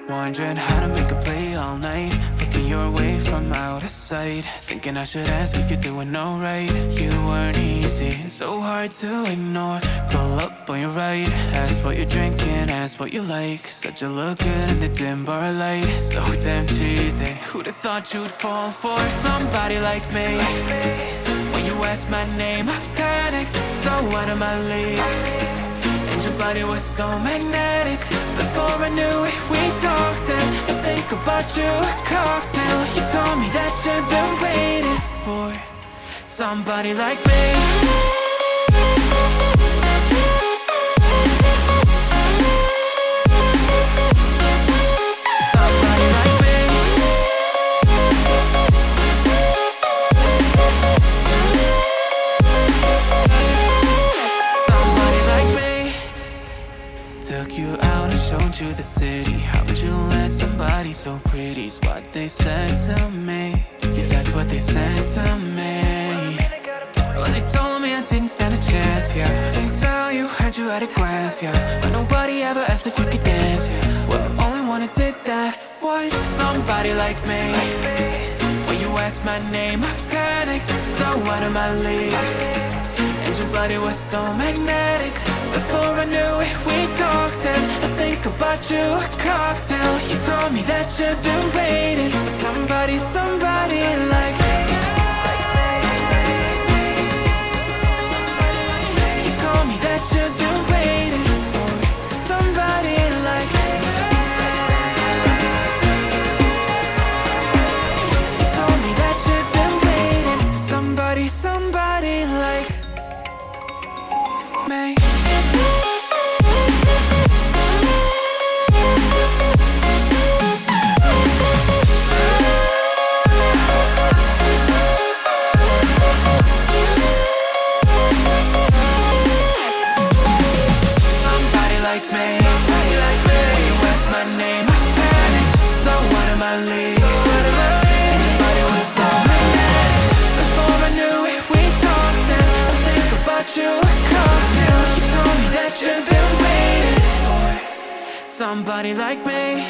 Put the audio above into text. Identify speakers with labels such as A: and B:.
A: Wondering how to make a play all night, looking your way from out of sight, thinking I should ask if you're doing alright. You weren't easy, so hard to ignore. Pull up on your right, ask what you're drinking, ask what you like. Said you look good in the dim bar light, so damn cheesy. Who'd have thought you'd fall for somebody like me? When you asked my name, I panicked, so out of my league. And your body was so magnetic. Before I knew it, we talked, and I think about you a cocktail. You told me that you've been waiting for somebody like me. Took you out and showed you the city. How'd you let somebody so pretty's what they said to me? Yeah, that's what they said to me. Well, they told me I didn't stand a chance, yeah. Face value, had you at a glance, yeah. But nobody ever asked if you could dance, yeah. Well, only one who did that was somebody like me. When you asked my name, I panicked, so out of my league. And your body was so magnetic. Before I knew it, we talked, and I think about you a cocktail. You told me that you've been waiting for somebody, somebody like me. You told me that you've been waiting for somebody like me. You told me that you've been waiting for somebody, somebody like me. Somebody like me.